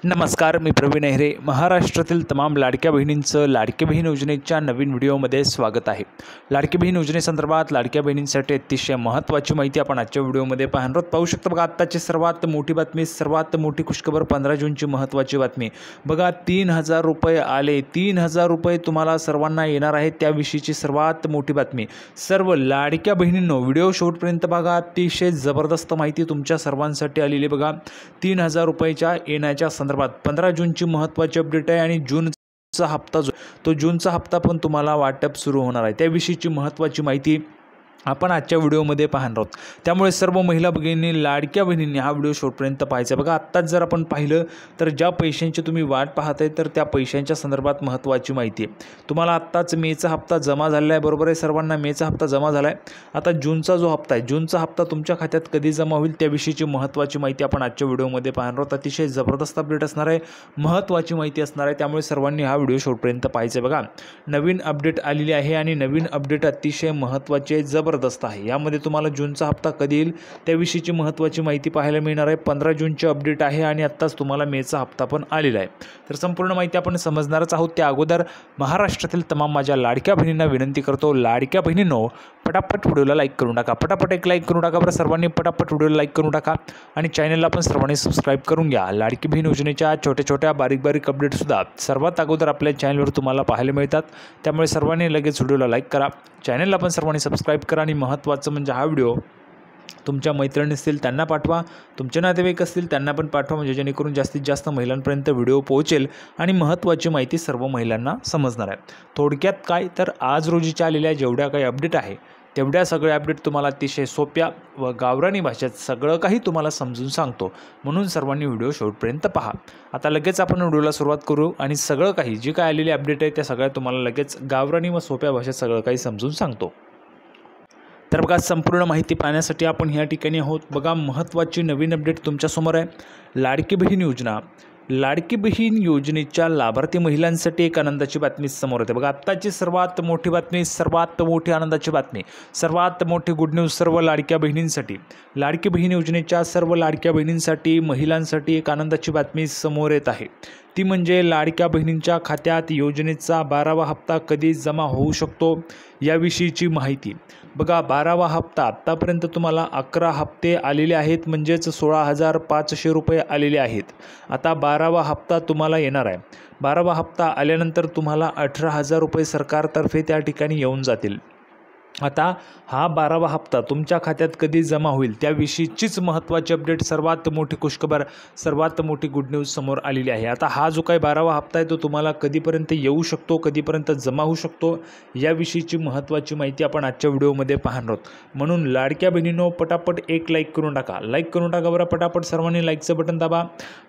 नमस्कार, मी प्रवीण अहिरे. महाराष्ट्रातील तमाम लाडक्या बहिणींचं लाडकी बहीण योजनेच्या नवीन व्हिडिओमध्ये स्वागत आहे. लाडकी बहीण योजनेसंदर्भात लाडक्या बहिणींसाठी अतिशय महत्त्वाची माहिती आपण आजच्या व्हिडिओमध्ये पाहणार आहोत. पाहू शकता बघा, आत्ताची सर्वात मोठी बातमी, सर्वात मोठी खुशखबर 15 जूनची महत्त्वाची बातमी. बघा, 3,000 रुपये आले. 3,000 रुपये तुम्हाला सर्वांना येणार आहेत, त्याविषयीची सर्वात मोठी बातमी. सर्व लाडक्या बहिणींनो व्हिडिओ शेवटपर्यंत बघा. अतिशय जबरदस्त माहिती तुमच्या सर्वांसाठी आलेली बघा. 3,000 रुपयाच्या येण्याच्या संदर्भात 15 जूनची महत्त्वाची अपडेट आहे आणि जूनचा हप्ता तो जूनचा हप्ता पण तुम्हाला वाटप सुरू होणार आहे, त्याविषयीची महत्त्वाची माहिती आपण आजच्या व्हिडिओमध्ये पाहणार आहोत. त्यामुळे सर्व महिला भगिनी, लाडक्या बहिणींनी हा व्हिडिओ शेवटपर्यंत पाहायचा. बघा, आत्ताच जर आपण पाहिलं तर ज्या पैशांची तुम्ही वाट पाहताय तर त्या पैशांच्या संदर्भात महत्त्वाची माहिती आहे. तुम्हाला आत्ताच मेचा हप्ता जमा झालेला आहे, बरोबर आहे, सर्वांना मेचा हप्ता जमा झाला आहे. आता जूनचा जो हप्ता आहे, जूनचा हप्ता तुमच्या खात्यात कधी जमा होईल त्याविषयीची महत्त्वाची माहिती आपण आजच्या व्हिडिओमध्ये पाहणार आहोत. अतिशय जबरदस्त अपडेट असणार आहे, महत्त्वाची माहिती असणार आहे, त्यामुळे सर्वांनी हा व्हिडिओ शेवटपर्यंत पाहायचा. बघा, नवीन अपडेट आलेली आहे आणि नवीन अपडेट अतिशय महत्त्वाची आहे, जबरदस्त आहे. यामध्ये तुम्हाला जूनचा हप्ता कधी येईल त्याविषयीची महत्त्वाची माहिती पाहायला मिळणार आहे. 15 जूनची अपडेट आहे आणि आत्ताच तुम्हाला मेचा हप्ता पण आलेला आहे. तर संपूर्ण माहिती आपण समजणारच आहोत. त्या अगोदर महाराष्ट्रातील तमाम माझ्या लाडक्या बहिणींना विनंती करतो, लाडक्या बहिणींनो पटापट व्हिडिओला लाईक करून टाका. पटापट एक लाईक करून टाका बरं सर्वांनी. पटापट व्हिडिओला लाईक करून टाका आणि चॅनलला पण सर्वांनी सबस्क्राईब करून घ्या. लाडकी बहीण योजनेच्या छोट्या छोट्या बारीक बारीक अपडेटसुद्धा सर्वात अगोदर आपल्या चॅनलवर तुम्हाला पाहायला मिळतात. त्यामुळे सर्वांनी लगेच व्हिडिओला लाईक करा, चॅनलला पण सर्वांनी सबस्क्राईब करा आणि महत्त्वाचं म्हणजे हा व्हिडिओ तुमच्या मैत्रिणी असतील त्यांना पाठवा, तुमचे नातेवाईक असतील त्यांना पण पाठवा, म्हणजे जेणेकरून जास्तीत जास्त महिलांपर्यंत व्हिडिओ पोहोचेल आणि महत्त्वाची माहिती सर्व महिलांना समजणार आहे. थोडक्यात काय तर आज रोजीच्या आलेल्या जेवढ्या काही अपडेट आहे तेवढ्या सगळ्या अपडेट तुम्हाला अतिशय सोप्या व गावरानी भाषेत सगळं काही तुम्हाला समजून सांगतो, म्हणून सर्वांनी व्हिडिओ शेवटपर्यंत पहा. आता लगेच आपण व्हिडिओला सुरुवात करू आणि सगळं काही जे काय आलेले अपडेट आहे त्या सगळ्या तुम्हाला लगेच गावरानी व सोप्या भाषेत सगळं काही समजून सांगतो. तर बघा, संपूर्ण माहिती पाहण्यासाठी आपण ह्या ठिकाणी आहोत. बघा, महत्त्वाची नवीन अपडेट तुमच्यासमोर आहे. लाडकी बहीण योजना, लाडकी बहीण योजनेच्या लाभार्थी महिलांसाठी एक आनंदाची बातमी समोर येते. बघा, आत्ताची सर्वात मोठी बातमी, सर्वात मोठी आनंदाची बातमी, सर्वात मोठी गुड न्यूज सर्व लाडक्या बहिणींसाठी. लाडकी बहीण योजनेच्या सर्व लाडक्या बहिणींसाठी, महिलांसाठी एक आनंदाची बातमी समोर येत आहे. ती म्हणजे लाडक्या बहिणींच्या खात्यात योजनेचा 12वा हप्ता कधी जमा होऊ शकतो याविषयीची माहिती. बघा, 12वा हप्ता आत्तापर्यंत तुम्हाला 11 हप्ते आलेले आहेत, म्हणजेच 16,500 रुपये आलेले आहेत. आता 12वा हप्ता तुम्हाला येणार आहे. 12वा हप्ता आल्यानंतर तुम्हाला 18,000 रुपये सरकारतर्फे त्या ठिकाणी येऊन जातील. आता हा 12वा हप्ता तुमच्या खात्यात कधी जमा होईल त्याविषयीचीच महत्त्वाची अपडेट, सर्वात मोठी खुशखबर, सर्वात मोठी गुड न्यूज समोर आलेली आहे. आता हा जो काही 12वा हप्ता आहे तो तुम्हाला कधीपर्यंत येऊ शकतो, कधीपर्यंत जमा होऊ शकतो याविषयीची महत्त्वाची माहिती आपण आजच्या व्हिडिओमध्ये पाहणार आहोत. म्हणून लाडक्या बहिणींनो पटापट एक लाईक करून टाका, लाईक करून टाका बरं. पटापट सर्वांनी लाईकचं बटन दाबा.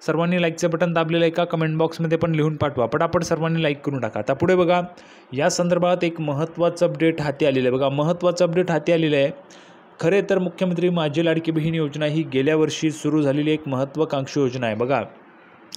सर्वांनी लाईकचं बटन दाबलेलं आहे का कमेंट बॉक्समध्ये पण लिहून पाठवा. पटापट सर्वांनी लाईक करून टाका. आता पुढे बघा, या संदर्भात एक महत्त्वाचं अपडेट हाती आलेलं आहे. बघा, महत्त्वाचं अपडेट हाती आलेलं आहे. खरे तर मुख्यमंत्री माझी लाडकी बहीण योजना ही गेल्या वर्षी सुरू झालेली एक महत्त्वाकांक्षी योजना आहे. बघा,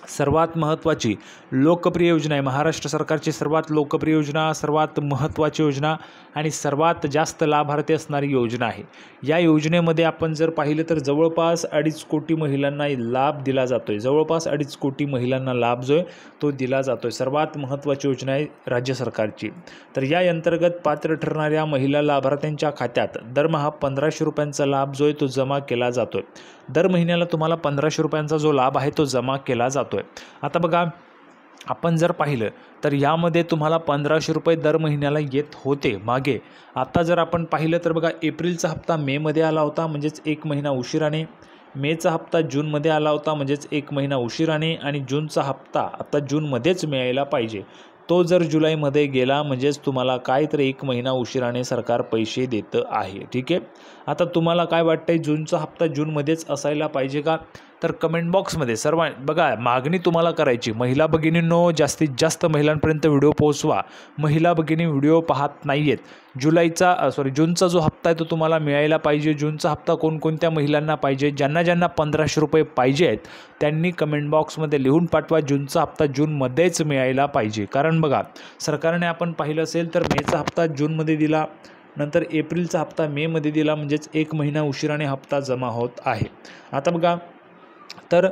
सर्वात महत्त्वाची लोकप्रिय योजना आहे, महाराष्ट्र सरकारची सर्वात लोकप्रिय योजना, सर्वात महत्त्वाची योजना आणि सर्वात जास्त लाभार्थी असणारी योजना आहे. या योजनेमध्ये आपण जर पाहिलं तर जवळपास 2.5 कोटी महिलांना लाभ दिला जातो आहे. जवळपास 2.5 कोटी महिलांना लाभ जो आहे तो दिला जातो आहे. सर्वात महत्त्वाची योजना आहे राज्य सरकारची. तर या अंतर्गत पात्र ठरणाऱ्या महिला लाभार्थ्यांच्या खात्यात दरमहा 1,500 रुपयांचा लाभ जो आहे तो जमा केला जातो आहे. दर महिन्याला तुम्हाला 1,500 रुपयांचा जो लाभ आहे तो जमा केला जातो आहे. आता बघा, आपण जर पाहिलं तर यामध्ये तुम्हाला 1,500 रुपये दर महिन्याला येत होते मागे. आता जर आपण पाहिलं तर बघा, एप्रिलचा हप्ता मेमध्ये आला होता, म्हणजेच 1 महिना उशिराने. मेचा हप्ता जूनमध्ये आला होता, म्हणजेच 1 महिना उशिराने. आणि जूनचा हप्ता आता जूनमध्येच मिळायला पाहिजे, तो जर जुलैमध्ये गेला म्हणजेच तुम्हाला काय तर 1 महिना उशिराने सरकार पैसे देतं आहे. ठीक आहे, आता तुम्हाला काय वाटतंय, जूनचा हप्ता जूनमध्येच असायला पाहिजे का? तर कमेंट बॉक्समध्ये बघा, मागणी तुम्हाला करायची. महिला भगिनींनो जास्तीत जास्त महिलांपर्यंत व्हिडिओ पोहोचवा. महिला भगिनी व्हिडिओ पाहत नाही आहेत. जूनचा जो हप्ता आहे तो तुम्हाला मिळायला पाहिजे. जूनचा हप्ता कोणकोणत्या महिलांना पाहिजे, ज्यांना 1,500 रुपये पाहिजे आहेत त्यांनी कमेंट बॉक्समध्ये लिहून पाठवा. जूनचा हप्ता जूनमध्येच मिळायला पाहिजे. कारण बघा, सरकारने आपण पाहिलं असेल तर मेचा हप्ता जूनमध्ये दिला, नंतर एप्रिलचा हप्ता मेमध्ये दिला, म्हणजेच 1 महिना उशिराने हप्ता जमा होत आहे. आता बघा, तर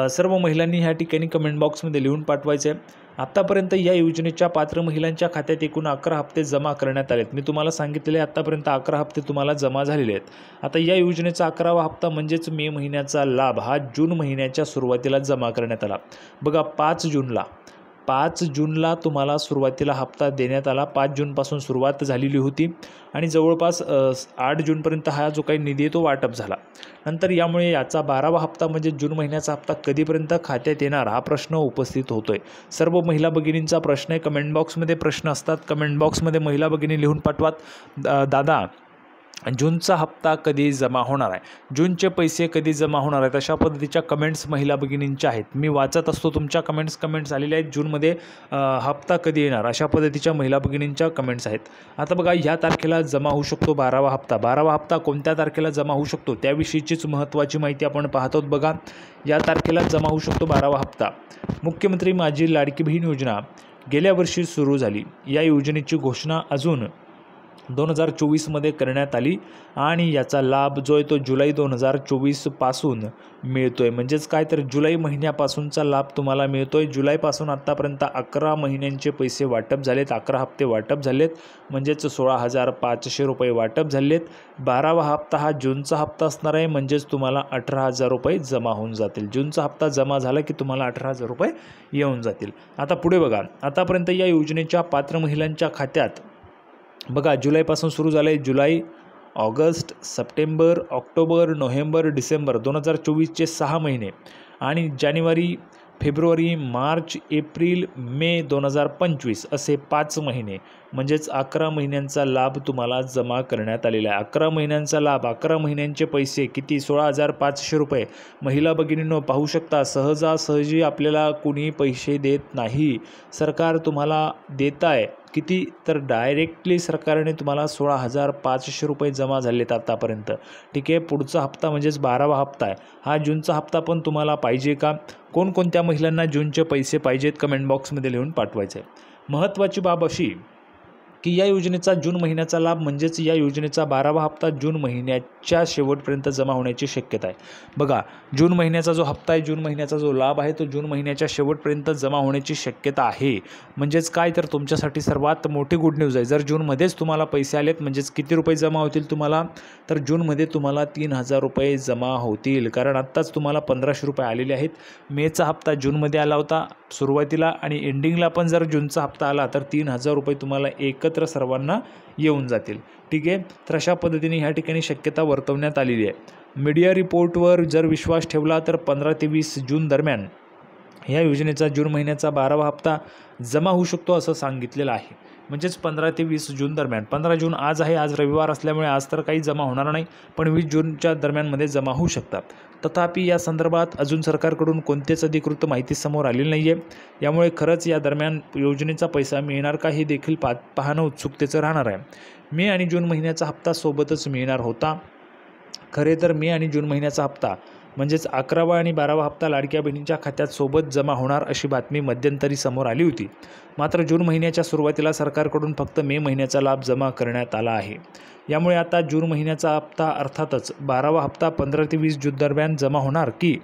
सर्व महिलांनी ह्या ठिकाणी कमेंट बॉक्समध्ये लिहून पाठवायचे आहे। आत्तापर्यंत या योजनेच्या पात्र महिलांच्या खात्यात एकूण 11 हप्ते जमा करण्यात आलेत। मी तुम्हाला सांगितलेले आत्तापर्यंत 11 हप्ते तुम्हाला जमा झालेले आहेत। आता या योजनेचा 11वा हप्ता म्हणजेच मे महिन्याचा लाभ हा जून महिन्याच्या सुरुवातीला जमा करण्यात आला। बघा 5 जूनला तुम्हाला सुरुवातीला हप्ता देण्यात आला। 5 जूनपासून सुरुवात झालेली होती आणि जवळपास 8 जूनपर्यंत हा जो काही निधी आहे तो वाटप झाला। नंतर यामुळे याचा 12वा हप्ता म्हणजे जून महिन्याचा हप्ता कधीपर्यंत खात्यात येणार हा प्रश्न उपस्थित होतोय। सर्व महिला भगिनींचा प्रश्न आहे। कमेंट बॉक्समध्ये प्रश्न असतात, कमेंट बॉक्समध्ये महिला भगिनी लिहून पाठवात, दादा जूनचा हप्ता कधी जमा होणार आहे, जूनचे पैसे कधी जमा होणार आहेत, अशा पद्धतीच्या कमेंट्स महिला भगिनींच्या आहेत। मी वाचत असतो तुमच्या कमेंट्स आलेल्या आहेत। जूनमध्ये हप्ता कधी येणार अशा पद्धतीच्या महिला भगिनींच्या कमेंट्स आहेत। आता बघा या तारखेला जमा होऊ शकतो 12वा हप्ता। 12वा हप्ता कोणत्या तारखेला जमा होऊ शकतो त्याविषयीचीच महत्त्वाची माहिती आपण पाहतो। बघा या तारखेला जमा होऊ शकतो 12वा हप्ता। मुख्यमंत्री माझी लाडकी बहीण योजना गेल्या वर्षी सुरू झाली। या योजनेची घोषणा अजून 2024मध्ये करण्यात आली आणि याचा लाभ जो आहे तो जुलै 2024पासून मिळतो आहे। म्हणजेच काय तर जुलै महिन्यापासूनचा लाभ तुम्हाला मिळतो आहे। जुलैपासून आत्तापर्यंत 11 महिन्यांचे पैसे वाटप झालेत, 11 हप्ते वाटप झालेत, म्हणजेच 16,500 रुपये वाटप झालेत। 12वा हप्ता हा जूनचा हप्ता असणार आहे, म्हणजेच तुम्हाला 18,000 रुपये जमा होऊन जातील। जूनचा हप्ता जमा झाला की तुम्हाला 18,000 रुपये येऊन जातील। आता पुढे बघा, आतापर्यंत या योजनेच्या पात्र महिलांच्या खात्यात बघा जुलैपासून सुरू झालं आहे। जुलै, ऑगस्ट, सप्टेंबर, ऑक्टोबर, नोव्हेंबर, डिसेंबर 2024चे 6 महिने आणि जानेवारी, फेब्रुवारी, मार्च, एप्रिल, मे 2025 असे 5 महिने, म्हणजेच 11 महिन्यांचा लाभ तुम्हाला जमा करण्यात आलेला आहे। 11 महिन्यांचा लाभ, 11 महिन्यांचे पैसे किती 16,500 रुपये। महिला भगिनींनो पाहू शकता, सहजासहजी आपल्याला कुणी पैसे देत नाही, सरकार तुम्हाला देत आहे। किती तर डायरेक्टली सरकारने तुम्हाला 16,500 रुपये जमा झालेत आतापर्यंत। ठीक आहे, पुढचा हप्ता म्हणजेच 12वा हप्ता आहे। हा जूनचा हप्ता पण तुम्हाला पाहिजे का? कोणकोणत्या महिलांना जूनचे पैसे पाहिजेत कमेंट बॉक्समध्ये लिहून पाठवायचे। महत्त्वाची बाब अशी की या योजनेचा जून महिन्याचा लाभ म्हणजेच या योजनेचा 12वा हप्ता जून महिन्याच्या शेवटपर्यंत जमा होण्याची शक्यता आहे। बघा जून महिन्याचा जो हप्ता आहे, जून महिन्याचा जो लाभ आहे तो जून महिन्याच्या शेवटपर्यंत जमा होण्याची शक्यता आहे। म्हणजेच काय तर तुमच्यासाठी सर्वात मोठी गुड न्यूज आहे। जर जूनमध्येच तुम्हाला पैसे आलेत म्हणजेच किती रुपये जमा होतील तुम्हाला, तर जूनमध्ये तुम्हाला 3,000 रुपये जमा होतील, कारण आत्ताच तुम्हाला 1,500 रुपये आलेले आहेत। मेचा हप्ता जूनमध्ये आला होता सुरुवातीला आणि एंडिंगला पण जर जूनचा हप्ता आला तर 3,000 रुपये तुम्हाला एकत्र सर्वांना येऊन जातील। ठीक आहे, तर अशा पद्धतीने ह्या ठिकाणी शक्यता वर्तवण्यात आलेली आहे। मीडिया रिपोर्टवर जर विश्वास ठेवला तर 15 ते 20 जून दरम्यान या योजनेचा जून महिन्याचा 12वा हप्ता जमा होऊ शकतो असं सांगितलेलं आहे। म्हणजेच 15 ते 20 जून दरम्यान, 15 जून आज आहे, आज रविवार असल्यामुळे आज तर काही जमा होणार नाही, पण 20 जूनच्या दरम्यानमध्ये जमा होऊ शकतात। तथापि या संदर्भात अजून सरकारकडून कोणतेच अधिकृत माहिती समोर आलेली नाही आहे। यामुळे खरंच या दरम्यान योजनेचा पैसा मिळणार का हे देखील पाहणं उत्सुकतेचं राहणार आहे। मे आणि जून महिन्याचा हप्ता सोबतच मिळणार होता। खरे तर मे आणि जून महिन्याचा हप्ता म्हणजेच 11वा आणि 12वा हप्ता लाडक्या बहिणींच्या खात्यात सोबत जमा होणार अशी बातमी मध्यंतरी समोर आली होती। मात्र जून महिन्याच्या सुरुवातीला सरकारकडून फक्त मे महिन्याचा लाभ जमा करण्यात आला आहे। यामुळे आता जून महिन्याचा हप्ता अर्थातच 12वा हप्ता 15 ते 20 जून दरम्यान जमा होणार की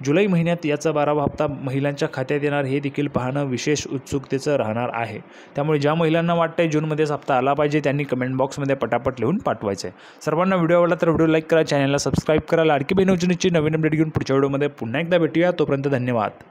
जुलै महिन्यात याचा 12वा हप्ता महिलांच्या खात्यात येणार हे देखील पाहणं विशेष उत्सुकतेचं राहणार आहे। त्यामुळे ज्या महिलांना वाटतंय जूनमध्येच हप्ता आला पाहिजे त्यांनी कमेंट बॉक्समध्ये पटापट लिहून पाठवायचं आहे। सर्वांना व्हिडिओ आवडला तर व्हिडिओ लाईक करा, चॅनलला सबस्क्राईब करा। लाडकी बहीण योजनेची नवीन अपडेट घेऊन पुढच्या व्हिडिओमध्ये पुन्हा एकदा भेटूया, तोपर्यंत धन्यवाद।